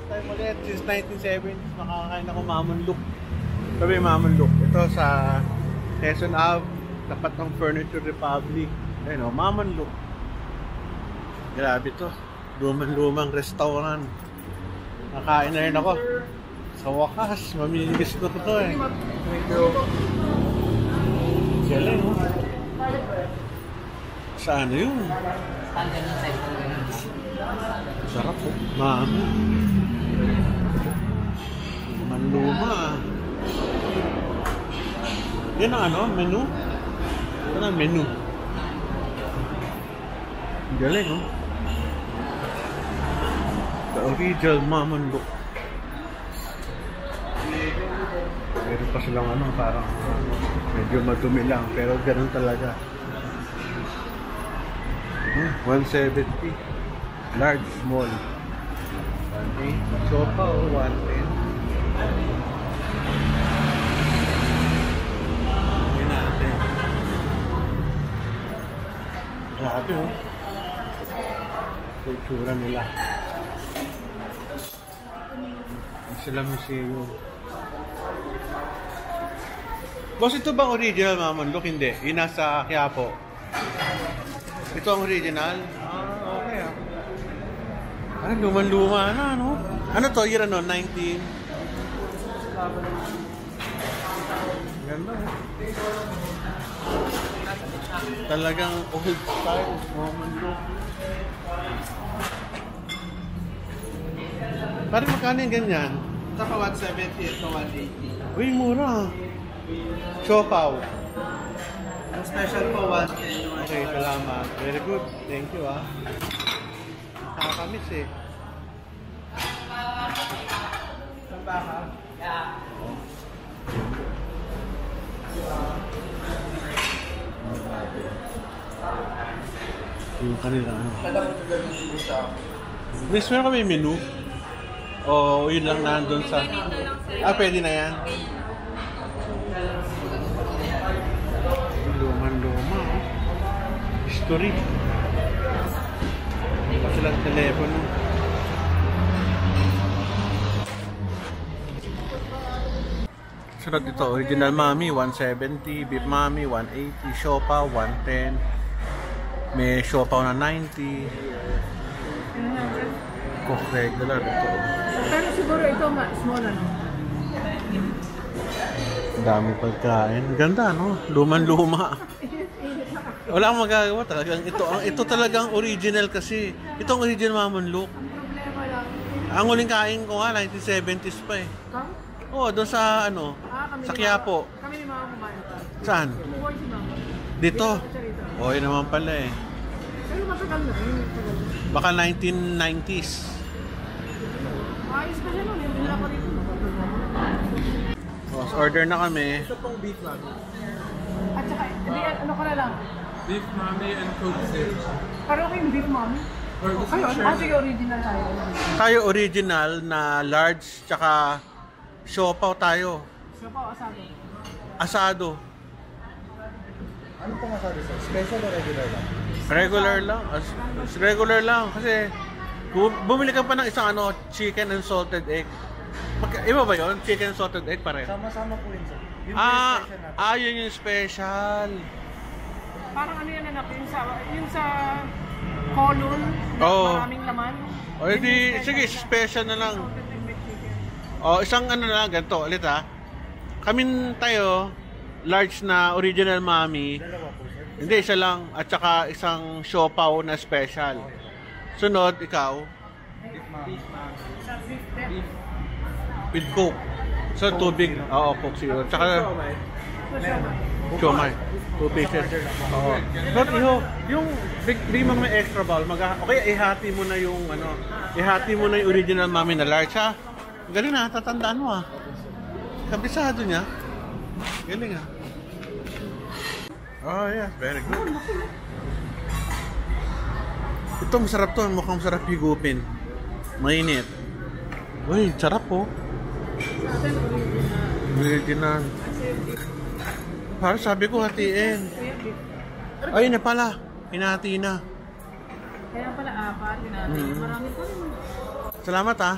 time ulit. Since 1970s, makakain ako Mamanluk. Sabi Mamanluk. Ito sa Quezon Ave, tapat ng Furniture Republic. Ayun o, Mamanluk. Grabe to. Lumang-lumang restaurant. Nakain na rin ako. Sa wakas, mamimiss ko to eh. Galing mo. Sa ano yun? Sarap po. Mami. Manluma. Yan ang ano? Menu? Ito na menu. Galing oh. The original Mamanluk. Meron pa silang ano, parang medyo madumi lang, pero ganun talaga. 170. Large, small. 180. Sofa o 110. Yan natin. Grabe oh. Kultura nila. Sila museum. Boss, ito bang original Mamanluk? Hindi. Yung nasa Quiapo. Ito ang original? Ah, okay ah. Ano, luman-luma na, no? Ano to? Year ano? 19? Ganda oh. Talagang old style Mamanluk. Parang magkano yung ganyan? Ito pa 170, ito 180. Uy, mura. Siopaw. Ang special po 110. Okay, salamat. Very good. Thank you ah. Nakakamiss eh. Saan ba ka? Yeah. Yung kanila ano. Kada mo gagawin dito siya. Miss, meron kami menu? O yun lang nandun sa... Ah, pwede na yan. Luman-luma oh. History. Pa silang telepono. Sunod ito, original Mami 170, beef Mami 180, siopaw 110. May siopaw na 90. Cook regular ito. Pero siguro ito small ano. Dami pagkain. Ganda no? Luman-luma. Wala akong magagawa talagang ito talagang original kasi. Ito ang original Mamanluk. Ang problema lang. Ang huling kain ko nga 1970s pa eh. Kam? Oo, doon sa ano, sa Quiapo. Kami ni Mama kumain pa. Saan? Kumuha si Mama. Dito. O, yun naman pala eh. Pero matagal na. Baka 1990s. Ayos pa siya nun. Hindi na ako dito. O, order na kami. Ito pong beef mami. At saka, hindi, ano ka na lang. Beef mami and coke zero. Pero okay yung beef mommy. Or gusto Kayo, mo share? sige original tayo. Tayo original na large tsaka siopaw tayo. Siya pa, asado. Asado. Ano pong masabi sir? Special or regular lang? Regular lang. Regular lang kasi bumili ka pa ng isang ano, chicken and salted egg. Iba ba yun? Chicken and salted egg pareho? Sama-sama po yun sir. Yun po yung Ah, special natin. yun yung special. Parang ano yan anak, yung sa colon, na Oo. maraming laman. O edi, sige, special na lang. O, isang ano na lang, ganito, ulit ha. Kami tayo, large na original Mami. Dalawa po sir. Hindi, isa lang. At saka isang siopaw na special. Sunod, ikaw, Beef mami. Beef. with Coke. So, tubig. Oo, Coke siguro. Tsaka, siomay. 2 pieces. Oo. But, yung big mo may extra bowl, okay, ihati mo na yung, ano, ihati mo na yung original Mami na large, ha? Galing na, tatandaan mo, ha? Kabisado niya. Galing, ha? Oh, yeah. Very good. Ito, masarap to. Mukhang masarap higupin. Mainit. Uy, sarap po. Original. Parang sabi ko hatiin. Ay, na pala. Hinati na. Kaya pala apat, marami pa naman. Salamat, ha.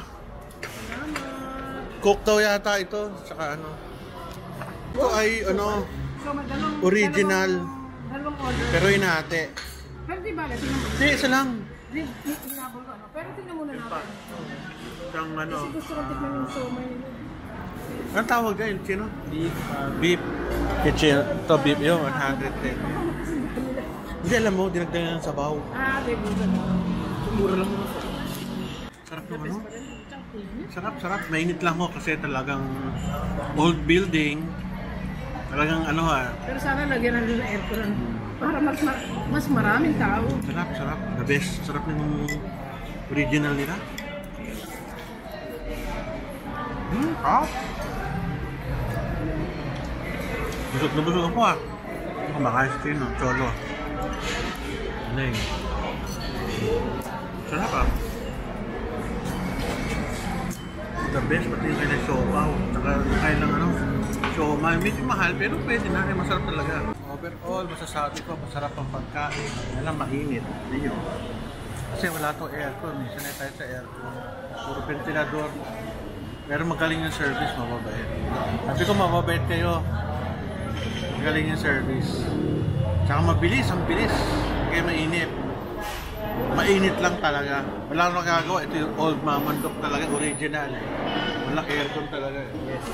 Coke daw yata ito, saka ano. Ito ay ano, So, original. Dalawang order. Pero inate. Pero di ba, tingnan mo. Hindi, isa lang. Hinabol ko, ano. Pero tingnan muna natin. Isang ano. Kasi gusto ko tikman yung somay nila. Anong tawag dyan? Chino? Beef. Beef. Kitchen. Ito beef yun, 110. Hindi, alam mo, dinagdagan ng sabaw. Di ba? Mura lang naman sa Sarap naman, no? Sarap, sarap. Mainit lang mo kasi talagang old building. Talagang ano ha. Pero sana lagyan na ng aircon para mas maraming tao. Sarap, sarap. The best. Sarap ng original nila. Busog na busog ako ah. Kumakain sa no? Cholo. Galing. Sarap ah. The best, pati yung kailang siopaw. Tsaka kailang ano, siomay. Medyo mahal, pero pwede na. Ay, masarap talaga. Overall, masasabi ko, masarap ang pagkain. Alam, mainit. Ninyo. Kasi wala to aircon. Sanay tayo sa aircon. Puro ventilador. Pero magaling yung service, mababait. Sabi ko, mababait kayo. Magaling yung service. Tsaka mabilis, ang bilis. Hindi kayo mainit. Mainit lang talaga. Wala nang magagawa. Ito yung old mamandok talaga, original. Walang aircon talaga. Yes.